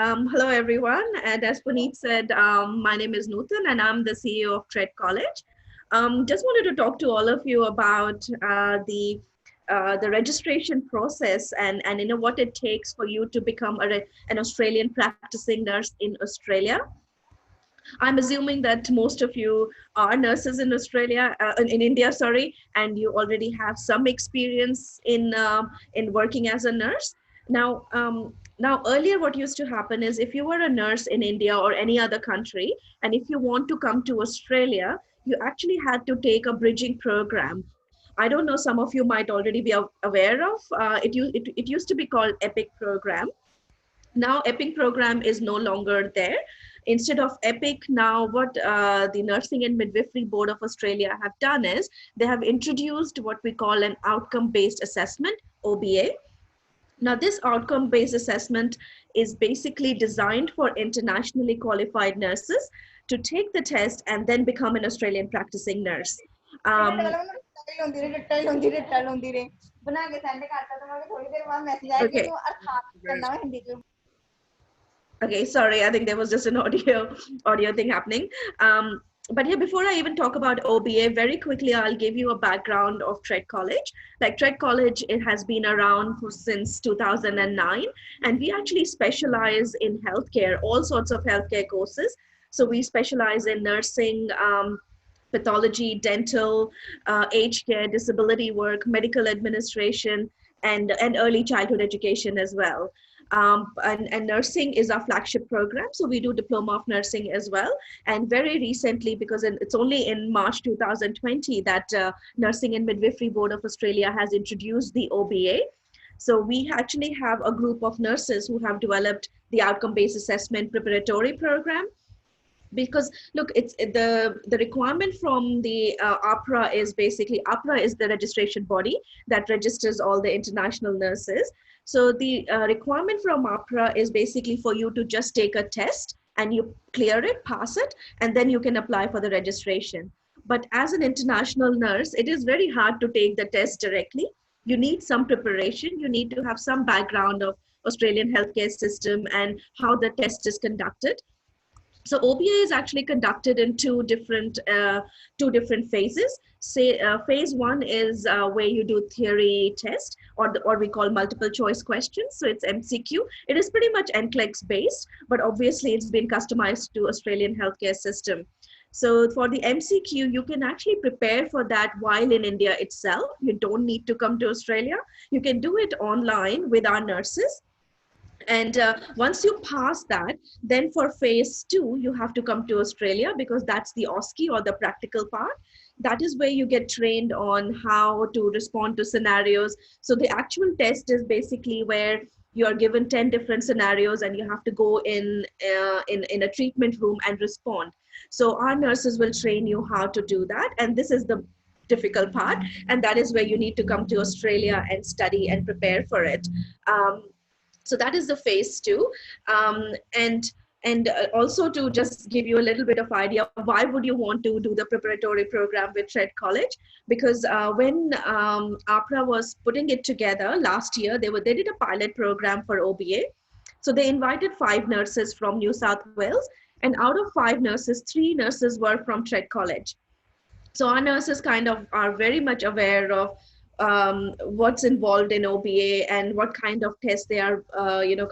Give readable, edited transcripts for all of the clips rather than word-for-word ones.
Hello, everyone. And as Puneet said, my name is Nutan, and I'm the CEO of Trade College. Just wanted to talk to all of you about the registration process and what it takes for you to become an Australian practicing nurse in Australia. I'm assuming that most of you are nurses in Australia, in India, sorry, and you already have some experience in working as a nurse. Now, earlier, what used to happen is if you were a nurse in India or any other country, and if you want to come to Australia, you actually had to take a bridging program. I don't know, some of you might already be aware of. It used to be called EPIC program. Now EPIC program is no longer there. Instead of EPIC, now what the Nursing and Midwifery Board of Australia have done is they have introduced what we call an outcome based assessment, OBA. Now this outcome based assessment is basically designed for internationally qualified nurses to take the test and then become an Australian practicing nurse. Okay. Okay, sorry, I think there was just an audio thing happening. But yeah, before I even talk about OBA, very quickly I'll give you a background of Trent College. Like Trent College, it has been around since 2009, and we actually specialize in healthcare, all sorts of healthcare courses. So we specialize in nursing, pathology, dental, aged care, disability work, medical administration, and early childhood education as well. And nursing is our flagship program. So we do diploma of nursing as well. And very recently, because it's only in March 2020 that Nursing and Midwifery Board of Australia has introduced the OBA. So we actually have a group of nurses who have developed the outcome-based assessment preparatory program. Because look, it's the requirement from the APRA is basically, APRA is the registration body that registers all the international nurses. So the requirement from APRA is basically for you to just take a test and you clear it, pass it, and then you can apply for the registration. But as an international nurse, it is very hard to take the test directly. You need some preparation. You need to have some background of Australian healthcare system and how the test is conducted. So OBA is actually conducted in two different phases. Say phase one is where you do theory test, or we call multiple choice questions. So it's MCQ. It is pretty much NCLEX based, but obviously it's been customized to Australian healthcare system. So for the MCQ, you can actually prepare for that while in India itself. You don't need to come to Australia. You can do it online with our nurses. And once you pass that, then for phase two, you have to come to Australia, because that's the OSCE, or the practical part. That is where you get trained on how to respond to scenarios. So the actual test is basically where you are given 10 different scenarios and you have to go in a treatment room and respond. So our nurses will train you how to do that. And this is the difficult part. And that is where you need to come to Australia and study and prepare for it. So that is the phase two. And also, to just give you a little bit of idea, why would you want to do the preparatory program with Trent College? Because when APRA was putting it together last year, they did a pilot program for OBA. So they invited 5 nurses from New South Wales, and out of 5 nurses, 3 nurses were from Trent College. So our nurses kind of are very much aware of what's involved in OBA and what kind of tests they are,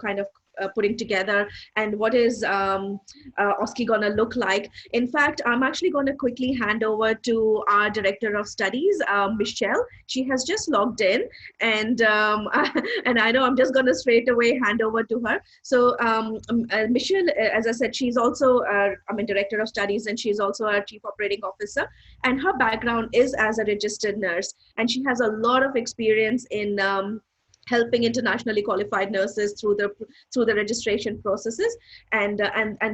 kind of putting together, and what is OSCE going to look like. In fact, I'm actually going to quickly hand over to our Director of Studies, Michelle. She has just logged in, and and I know I'm just going to straight away hand over to her. So Michelle, as I said, she's also, Director of Studies, and she's also our Chief Operating Officer. And her background is as a registered nurse, and she has a lot of experience in helping internationally qualified nurses through the registration processes, and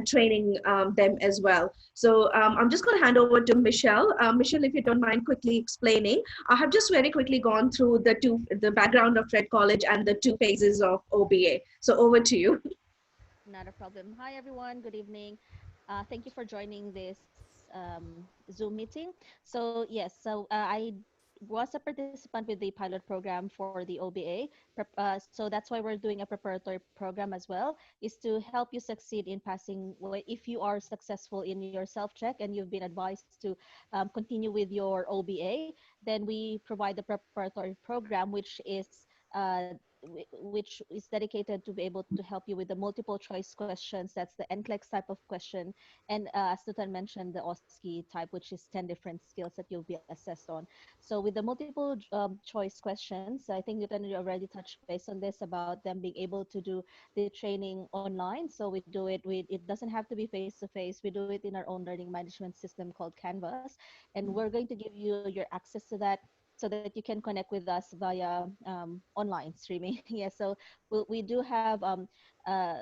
training them as well. So I'm just going to hand over to Michelle. Michelle, if you don't mind quickly explaining, I have just very quickly gone through the background of Trent College and the 2 phases of OBA. So over to you. Not a problem. Hi, everyone. Good evening. Thank you for joining this Zoom meeting. So, yes, so I was a participant with the pilot program for the OBA. So that's why we're doing a preparatory program as well, is to help you succeed in passing. If you are successful in your self-check and you've been advised to continue with your OBA, then we provide the preparatory program, uh, which is dedicated to be able to help you with the multiple choice questions. That's the NCLEX type of question. And as Nutan mentioned, the OSCE type, which is 10 different skills that you'll be assessed on. So with the multiple choice questions, I think Nutan already touched base on this about them being able to do the training online. So we do it with, it doesn't have to be face to face. We do it in our own learning management system called Canvas. And we're going to give you your access to that so that you can connect with us via online streaming. Yeah, so we do have uh,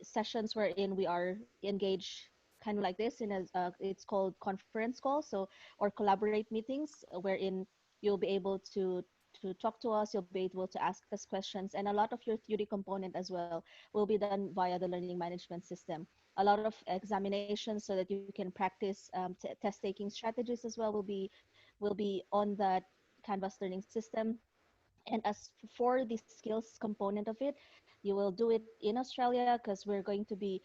sessions wherein we are engaged kind of like this in a it's called conference call, so or collaborate meetings wherein you'll be able to talk to us, you'll be able to ask us questions, and a lot of your theory component as well will be done via the learning management system. A lot of examinations so that you can practice test taking strategies as well will be on that Canvas learning system. And as for the skills component of it, you will do it in Australia because we're going to be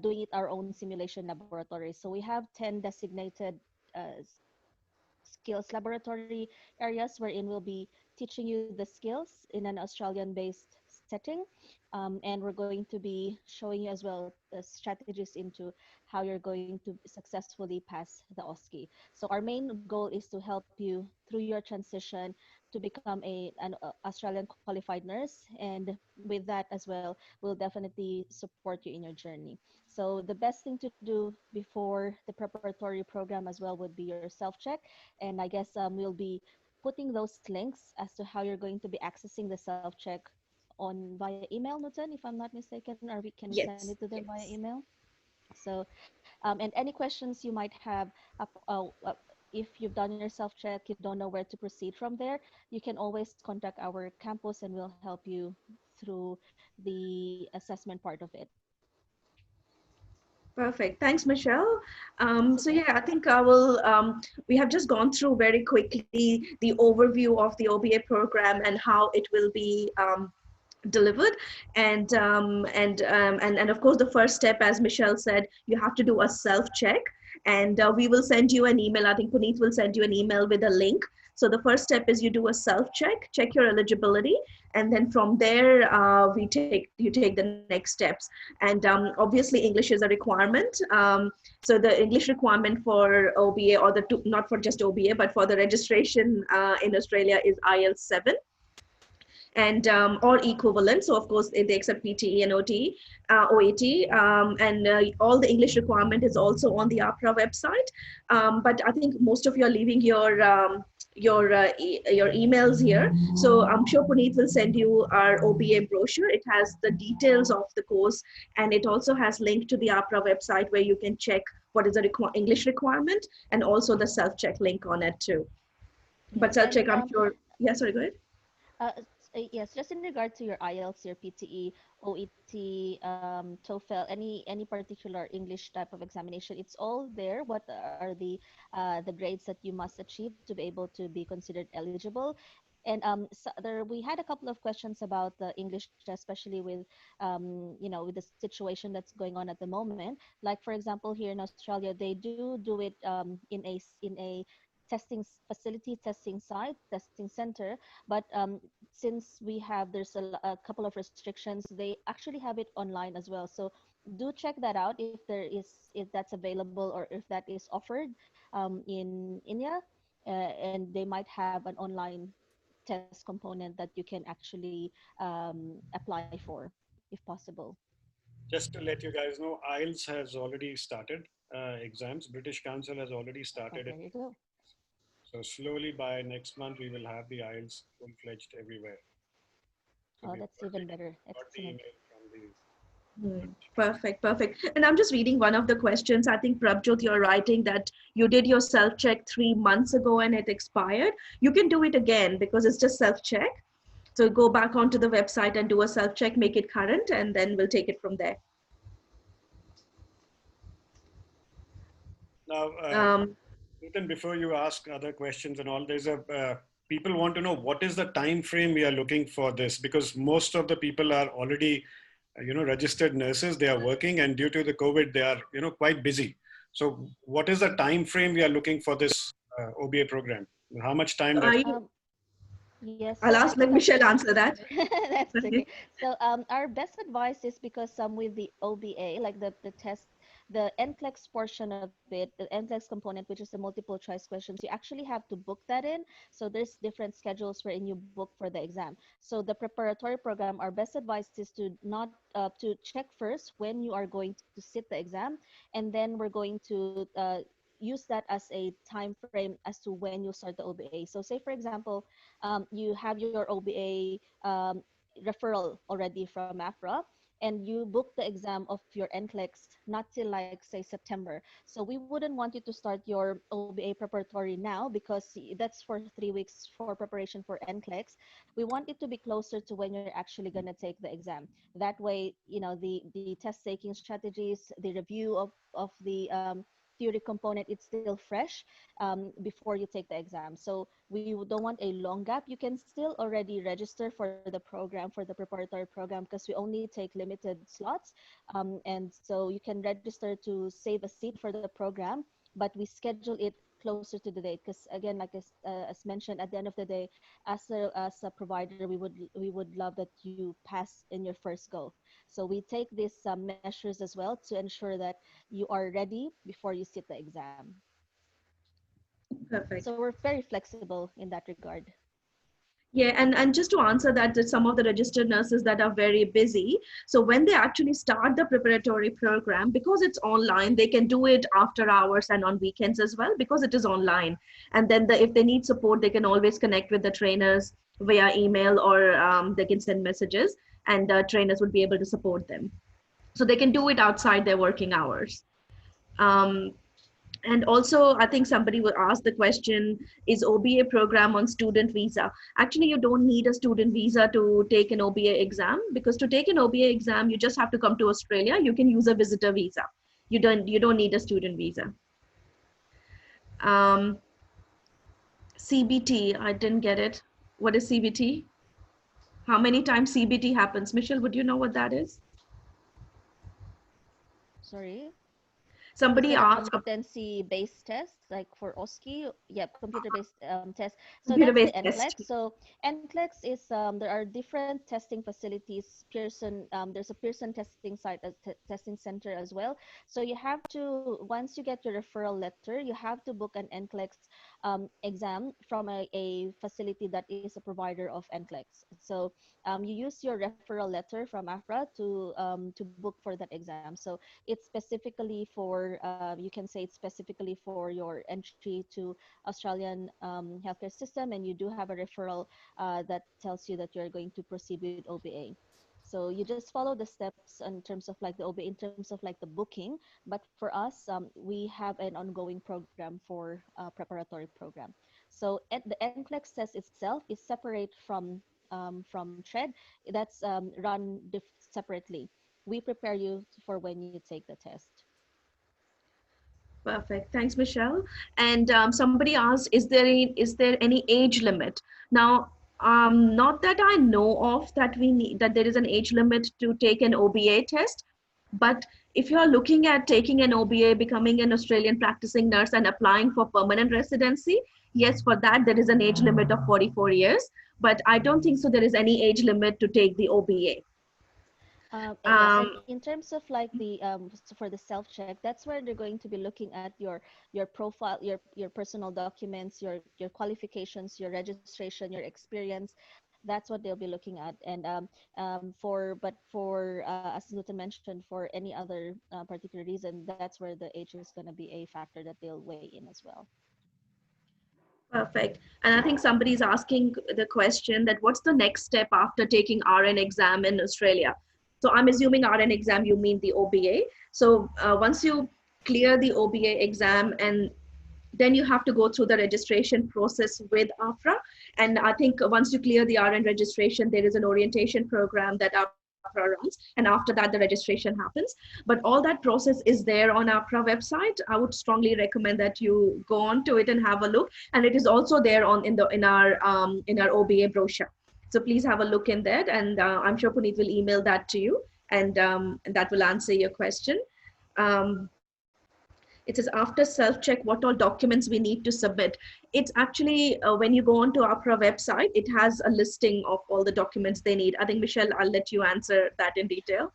doing it our own simulation laboratory. So we have 10 designated uh, skills laboratory areas wherein we'll be teaching you the skills in an Australian based setting. And we're going to be showing you as well the strategies into how you're going to successfully pass the OSCE. So our main goal is to help you through your transition to become an Australian qualified nurse. And with that as well, we'll definitely support you in your journey. So the best thing to do before the preparatory program as well would be your self-check. And I guess we'll be putting those links as to how you're going to be accessing the self-check on via email, Nutan, if I'm not mistaken, or can we send it to Yes, them via yes. email? So, and any questions you might have, if you've done your self-check, you don't know where to proceed from there, you can always contact our campus and we'll help you through the assessment part of it. Perfect. Thanks, Michelle. That's So okay. yeah, I think I will. We have just gone through very quickly the overview of the OBA program and how it will be delivered, and of course the first step, as Michelle said, you have to do a self check, and we will send you an email. I think Puneet will send you an email with a link. So the first step is you do a self check your eligibility, and then from there you take the next steps. And obviously English is a requirement. So the English requirement for OBA, or not for just OBA but for the registration in Australia, is IELTS 7 and or equivalent. So of course they accept PTE and OET, and all the English requirement is also on the APRA website. But I think most of you are leaving your emails here. So I'm sure Puneet will send you our OBA brochure. It has the details of the course, and it also has link to the APRA website where you can check what is the English requirement, and also the self-check link on it too. But Yes, and self-check, I'm sure. Yeah, sorry, go ahead. yes, just in regard to your IELTS, your PTE, OET, TOEFL, any particular English type of examination, it's all there. What are the grades that you must achieve to be able to be considered eligible? And so we had a couple of questions about the English, especially with with the situation that's going on at the moment. Like for example, here in Australia, they do it in a facility, testing site, testing center, but since there's a couple of restrictions, they actually have it online as well. So do check that out if that's available or if that is offered in India, and they might have an online test component that you can actually apply for if possible. Just to let you guys know, IELTS has already started exams. British Council has already Oh, started there it. you go. So slowly by next month, we will have the IELTS full-fledged everywhere. So Oh, we've that's even better. got the Excellent. email from the Hmm. British Council. Perfect, perfect. And I'm just reading one of the questions. I think Prabjot, you're writing that you did your self check 3 months ago and it expired. You can do it again because it's just self check. So go back onto the website and do a self check, make it current, and then we'll take it from there. Now, Um, Nutan, before you ask other questions and all, there's a people want to know what is the time frame we are looking for this, because most of the people are already registered nurses. They are working, and due to the COVID they are quite busy. So what is the time frame we are looking for this OBA program? How much time So are does? you, Yes, I'll so I ask, let can Michelle actually. answer that. That's Okay. okay. So our best advice is because with the OBA, like the test, the NCLEX portion of it, the NCLEX component, which is the multiple choice questions, you actually have to book that in. So there's different schedules wherein you book for the exam. So the preparatory program, our best advice is to not to check first when you are going to sit the exam, and then we're going to use that as a time frame as to when you start the OBA. So say for example, you have your OBA referral already from AFRA, and you book the exam of your NCLEX not till like say September. So we wouldn't want you to start your OBA preparatory now because that's for 3 weeks for preparation for NCLEX. We want it to be closer to when you're actually going to take the exam. That way, the test taking strategies, the review of the theory component, it's still fresh before you take the exam. So we don't want a long gap. You can still already register for the program, for the preparatory program, because we only take limited slots. And so you can register to save a seat for the program, but we schedule it closer to the date. Because again, like as mentioned, at the end of the day, as a provider, we would love that you pass in your first go. So we take these measures as well to ensure that you are ready before you sit the exam. So Perfect. we're very flexible in that regard. Yeah, and just to answer that, that some of the registered nurses that are very busy, so when they actually start the preparatory program, because it's online, they can do it after hours and on weekends as well, because it is online. And then if they need support, they can always connect with the trainers via email, or they can send messages, and the trainers would be able to support them. So they can do it outside their working hours. Um, and also, I think somebody will ask the question, is OBA program on student visa? Actually, you don't need a student visa to take an OBA exam, because to take an OBA exam, you just have to come to Australia. You can use a visitor visa. You don't need a student visa. Um, CBT, I didn't get it. What is CBT? How many times CBT happens? Michelle, would you know what that is? Sorry. Is Somebody that a asked a competency-based test, like for OSCE? Yeah, computer-based test. So that's the computer-based NCLEX. test. So NCLEX is there are different testing facilities. Pearson, there's a Pearson testing site, a testing center as well. So you have to, once you get your referral letter, you have to book an NCLEX exam from a facility that is a provider of NCLEX. So you use your referral letter from AFRA to book for that exam. So it's specifically for you can say it's specifically for your entry to Australian healthcare system, and you do have a referral that tells you that you're going to proceed with OBA. So you just follow the steps in terms of like the OBA, in terms of like the booking. But for us, we have an ongoing program for preparatory program. So the NCLEX test itself is separate from TRED. That's run separately. We prepare you for when you take the test. Perfect. Thanks, Michelle. And somebody asked, is there any age limit? Now, not that I know of that we need that there is an age limit to take an OBA test, but if you are looking at taking an OBA, becoming an Australian practicing nurse, and applying for permanent residency, yes, for that there is an age limit of 44 years. But I don't think so. There is any age limit to take the OBA. Yes, and Um, in terms of like the for the self check, that's where they're going to be looking at your profile, your personal documents, your qualifications, your registration, your experience. That's what they'll be looking at. And for as Nutan mentioned, for any other particular reason, that's where the age is going to be a factor that they'll weigh in as well. Perfect. And I think somebody's asking the question that what's the next step after taking RN exam in Australia? So I'm assuming RN exam, you mean the OBA. So once you clear the OBA exam, and then you have to go through the registration process with AFRA. And I think once you clear the RN registration, there is an orientation program that AFRA APRA runs, and after that the registration happens. But all that process is there on APRA website. I would strongly recommend that you go on to it and have a look, and it is also there on in our OBA brochure. So please have a look in there, and I'm sure Puneet will email that to you, and that will answer your question. um, it says after self-check what all documents we need to submit. It's actually when you go onto APRA website, it has a listing of all the documents they need. I think, Michelle, I'll let you answer that in detail.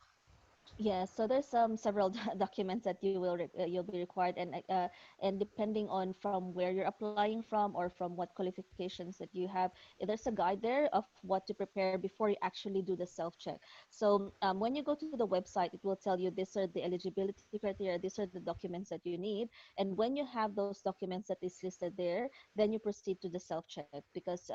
Yes, so there's several documents that you'll be required, and depending on from where you're applying from or from what qualifications that you have, there's a guide there of what to prepare before you actually do the self check. So when you go to the website, it will tell you these are the eligibility criteria, these are the documents that you need, and when you have those documents that is listed there, then you proceed to the self check, because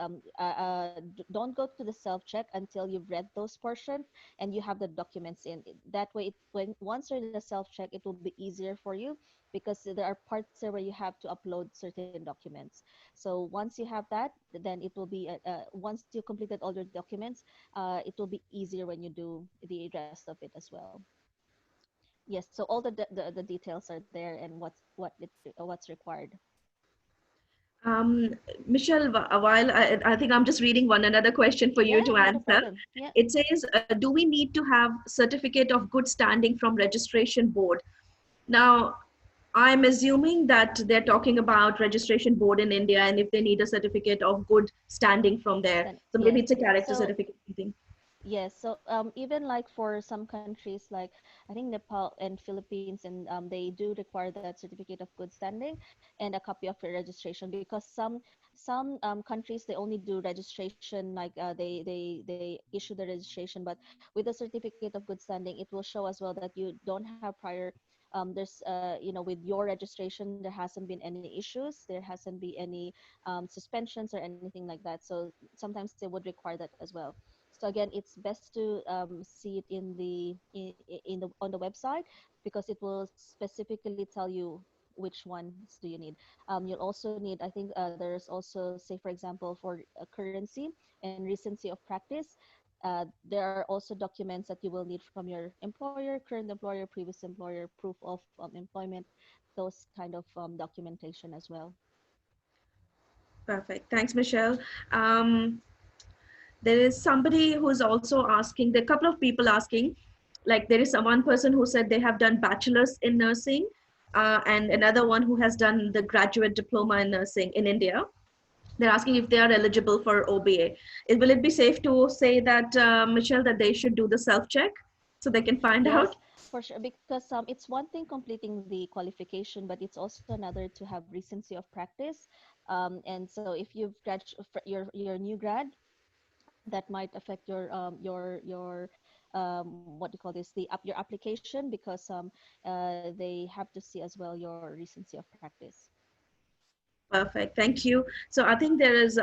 don't go to the self check until you've read those portions and you have the documents in. That way, when once you're in the self check, it will be easier for you, because there are parts there where you have to upload certain documents. So once you have that, then it will be once you completed all your documents, it will be easier when you do the rest of it as well. Yes, so all the details are there, and what's required. Um, Michelle, while I think I'm just reading one another question for you Yeah, to not a answer. problem. Yeah. It says, do we need to have certificate of good standing from registration board? Now, I'm assuming that they're talking about registration board in India, and if they need a certificate of good standing from there. Then So maybe it's yes. a character So certificate meeting. yes, so even like for some countries, like I think Nepal and Philippines, and they do require that certificate of good standing and a copy of your registration, because some countries they only do registration, like they issue the registration, but with the certificate of good standing, it will show as well that you don't have prior there's with your registration there hasn't been any issues, there hasn't been any suspensions or anything like that. So sometimes they would require that as well. So again, it's best to see it in the on the website, because it will specifically tell you which ones do you need. You'll also need, I think, there's also, say for example, for currency and recency of practice. There are also documents that you will need from your employer, current employer, previous employer, proof of employment, those kind of documentation as well. Perfect. Thanks, Michelle. Um, there is somebody who's also asking, there are a couple of people asking, like there is one person who said they have done bachelor's in nursing, and another one who has done the graduate diploma in nursing in India. They're asking if they are eligible for OBA. Will it be safe to say that, Michelle, that they should do the self-check so they can find Yes, out? for sure. Because it's one thing completing the qualification, but it's also another to have recency of practice. And so if you've you're a new grad, that might affect your what do you call this, your application, because they have to see as well your recency of practice. Perfect. Thank you. So I think there is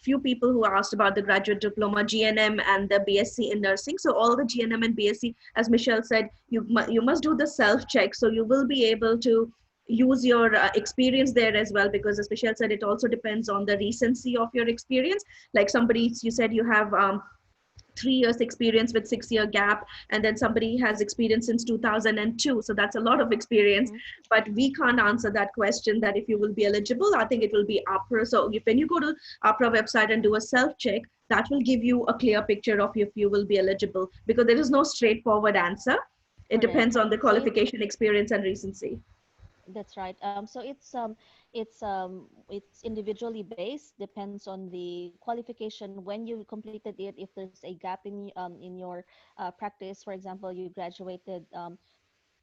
few people who asked about the graduate diploma, GNM, and the BSc in nursing. So all the GNM and BSc, as Michelle said, you must do the self check. So you will be able to use your experience there as well, because as Michelle said, it also depends on the recency of your experience. Like somebody, you said you have 3 years experience with 6 year gap, and then somebody has experience since 2002, so that's a lot of experience. Hmm. But we can't answer that question, that if you will be eligible. I think it will be APRA. So if when you go to APRA website and do a self check, that will give you a clear picture of if you will be eligible, because there is no straightforward answer. It Correct. depends on the So it qualification, experience, and recency. That's right. So it's individually based, depends on the qualification when you completed it. If there's a gap in your practice, for example, you graduated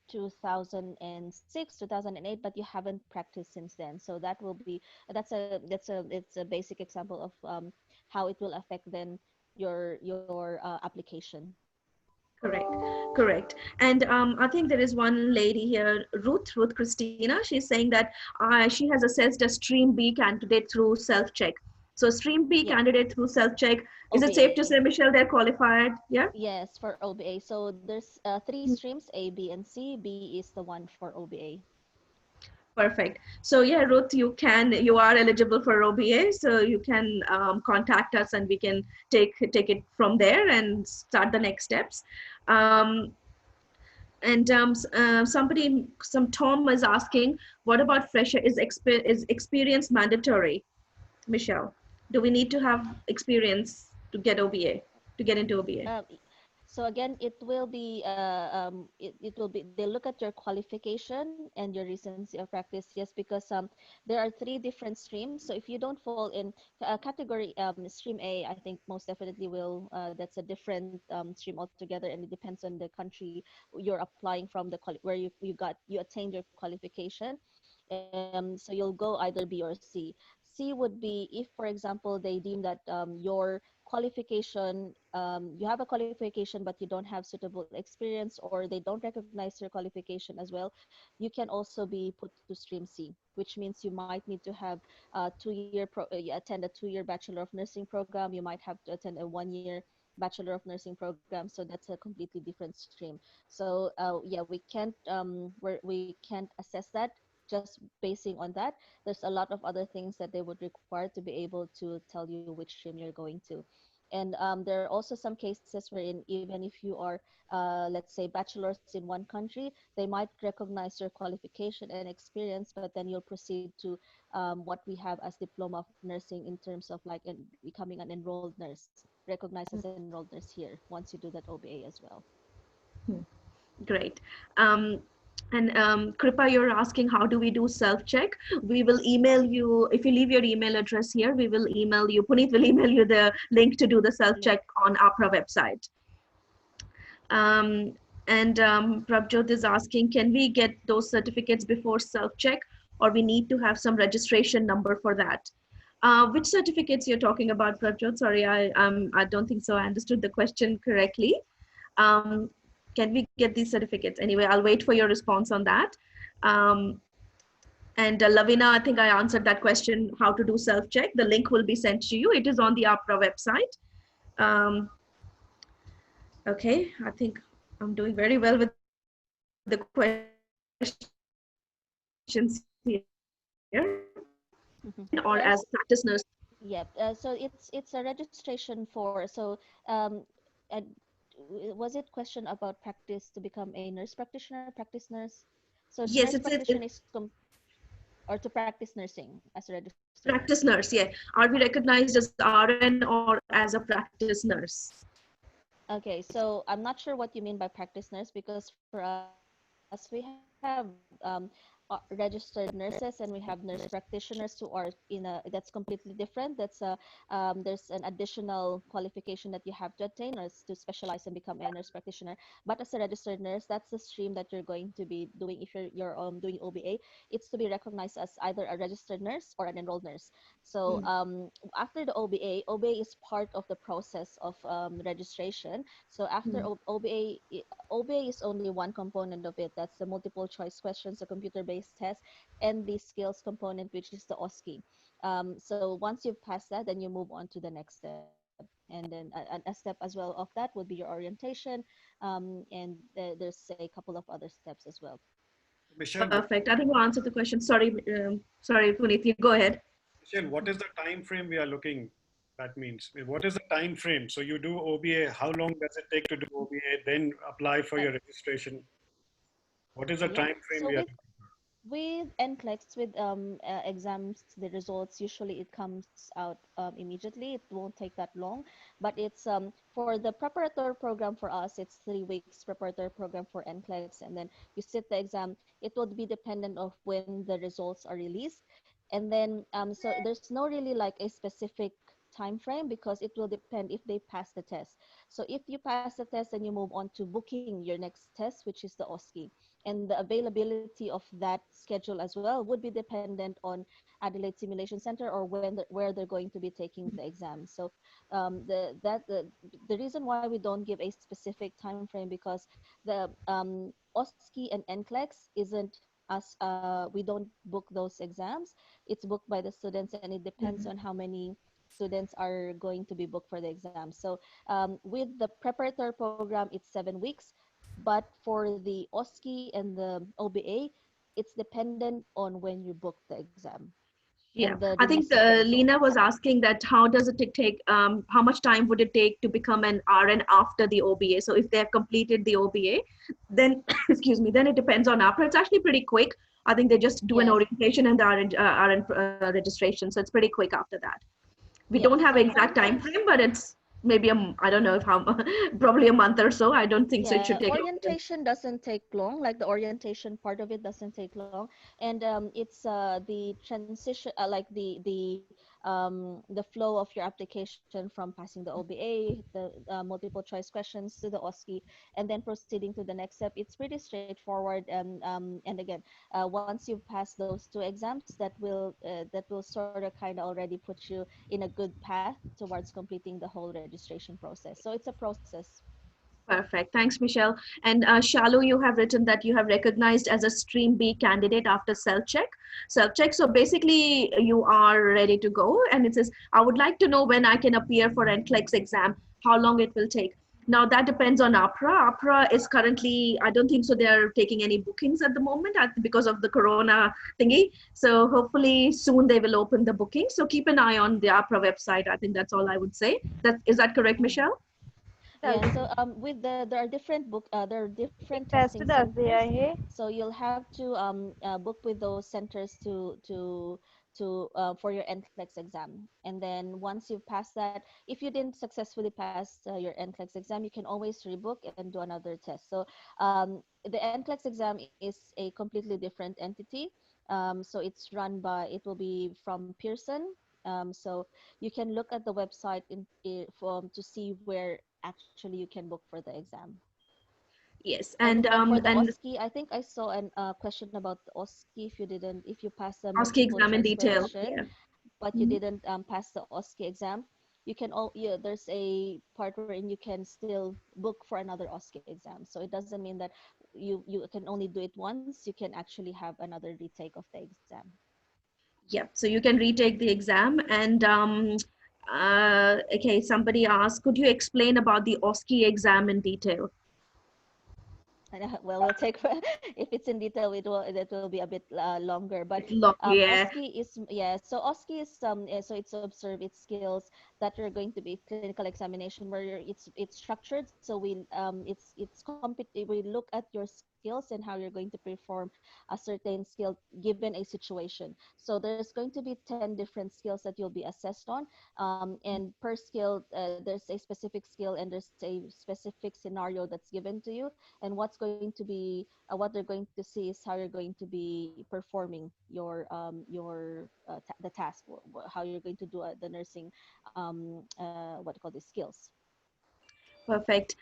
2006, 2008, but you haven't practiced since then. So that will be it's a basic example of how it will affect then your application. Correct, correct. And I think there is one lady here, Ruth Christina. She's saying that she has assessed a Stream B candidate through self check. So Stream B Yeah, candidate through self check. Is it safe OBA. to say, Michelle, they're qualified? Yeah. Yes, for OBA. So there's three streams, A, B, and C. B is the one for OBA. Perfect. So yeah, Ruth, you are eligible for OBA, so you can contact us and we can take it from there and start the next steps. Um, and some Tom is asking, what about fresher? Is experience mandatory, Michelle? Do we need to have experience to get OBA, to get into OBA? So again, it will be it will be, they look at your qualification and your recency of practice. Yes, because there are three different streams. So if you don't fall in category stream A, I think most definitely will that's a different stream altogether, and it depends on the country you're applying from, where you attained your qualification. So you'll go either B or C. C would be if, for example, they deem that your qualification, you have a qualification but you don't have suitable experience, or they don't recognize your qualification as well, you can also be put to stream C, which means you might need to have you attend a 2 year Bachelor of Nursing program. You might have to attend a 1 year Bachelor of Nursing program. So that's a completely different stream. So yeah, we can't assess that just basing on that. There's a lot of other things that they would require to be able to tell you which stream you're going to. And there are also some cases wherein, even if you are, let's say, bachelor's in one country, they might recognize your qualification and experience, but then you'll proceed to what we have as diploma of nursing, in terms of like becoming an enrolled nurse, recognized as an enrolled nurse here once you do that OBA as well. Hmm. Great. Um, and Kripa, you're asking how do we do self-check? We will email you, if you leave your email address here, we will email you, Puneet will email you the link to do the Link. self-check on APRA website. Um, and Prabjot is asking, can we get those certificates before self-check, or we need to have some registration number for that? Which certificates you're talking about, Prabjot? Sorry, I don't think so. I understood the question correctly. Um, can we get these certificates? Anyway, I'll wait for your response on that. Um, and Lavina, I think I answered that question, how to do self-check. The link will be sent to you. It is on the APRA website. Um, okay, I think I'm doing very well with the questions here. Or as Yes. practice nurse. Yep. So it's a registration for, so uh, was it question about practice to become a nurse practitioner, practice nurse? So Yes, nurse it's practitioner is or to practice nursing as a registered nurse. practice nurse. Yeah, are we recognized as RN or as a practice nurse? Okay, so I'm not sure what you mean by practice nurse, because for us we have registered nurses, and we have nurse practitioners who are that's completely different. There's an additional qualification that you have to attain, or is to specialize and become a nurse practitioner. But as a registered nurse, that's the stream that you're going to be doing if you're doing OBA. It's to be recognized as either a registered nurse or an enrolled nurse. So Hmm. after the OBA is part of the process of registration. So after Hmm. OBA is only one component of it. That's the multiple choice questions, the computer-based test, and the skills component, which is the OSCE. So once you've passed that, then you move on to the next step. And then a step as well of that would be your orientation, and there's a couple of other steps as well. Michelle, Perfect. I think you answered the question. Sorry, sorry, Puneet, you go ahead. Michelle, what is the time frame we are looking? That means what is the time frame? So you do OBA. How long does it take to do OBA? Then apply for Uh, your registration. What is the yeah. time frame So we are? with NCLEX, with exams, the results usually it comes out immediately. It won't take that long, but it's for the preparatory program for us, it's 3 weeks preparatory program for NCLEX, and then you sit the exam. It would be dependent of when the results are released, and then so there's no really like a specific time frame, because it will depend if they pass the test. So if you pass the test, then you move on to booking your next test, which is the OSCE, and the availability of that schedule as well would be dependent on Adelaide Simulation Center, or where they're going to be taking the exam. So the reason why we don't give a specific time frame, because the OSCE and NCLEX isn't us. We don't book those exams. It's booked by the students, and it depends Mhm. on how many students are going to be booked for the exam. So with the preparatory program, it's 7 weeks, but for the OSCE and the OBA, it's dependent on when you book the exam and Yeah, the I think necessary Lena tools. was asking that how does it take, how much time would it take to become an RN after the OBA? So if they have completed the OBA, then, excuse me, then it depends on APRA. It's actually pretty quick. I think they just do an Yes. orientation and the RN registration. So it's pretty quick after that. We Yeah. don't have So exact time frame, but it's maybe I don't know if how, probably a month or so. I don't think so. It should yeah, take longer than. orientation doesn't take long. Like the orientation part of it doesn't take long, and it's the transition, like the flow of your application from passing the OBA, the multiple choice questions to the OSCE, and then proceeding to the next step. It's pretty straightforward, and again, once you've passed those two exams, that will sort of kind of already put you in a good path towards completing the whole registration process. So it's a process. Perfect. Thanks, Michelle. And Shalu, you have written that you have recognized as a Stream B candidate after self check. Self check. So basically, you are ready to go. And it says, I would like to know when I can appear for NCLEX exam, how long it will take. Now, that depends on APRA. APRA is currently, I don't think so, they're taking any bookings at the moment because of the corona thingy. So hopefully, soon they will open the booking. So keep an eye on the APRA website. I think that's all I would say. Is that correct, Michelle? Yeah, so with there are different there are different एक testing test दस centers. दिया है So you'll have to book with those centers to for your NCLEX exam. And then once you've passed that, if you didn't successfully pass your NCLEX exam, you can always rebook and do another test. So the NCLEX exam is a completely different entity. So it will be from Pearson. So you can look at the website to see where actually you can book for the exam. Yes, And for the and OSCE, I think I saw an question about the OSCE. If you pass the ASCII multiple exam in choice detail. question, Yeah. but you Mhm. didn't pass the OSCE exam, you can yeah, there's a part wherein you can still book for another OSCE exam. So it doesn't mean that you can only do it once. You can actually have another retake of the exam. Yeah. So you can retake the exam. And okay, somebody asked, could you explain about the OSCE exam in detail? Well, we'll take if it's in detail, it will be a bit longer. But It's long. Yeah. OSCE is yeah. So OSCE is so it's to observe its skills that are going to be clinical examination where it's structured. So we look at your skills and how you're going to perform a certain skill given a situation. So there's going to be 10 different skills that you'll be assessed on, and per skill there's a specific skill and there's a specific scenario that's given to you, and what they're going to see is how you're going to be performing the task, how you're going to do the nursing what do you call these skills. Perfect.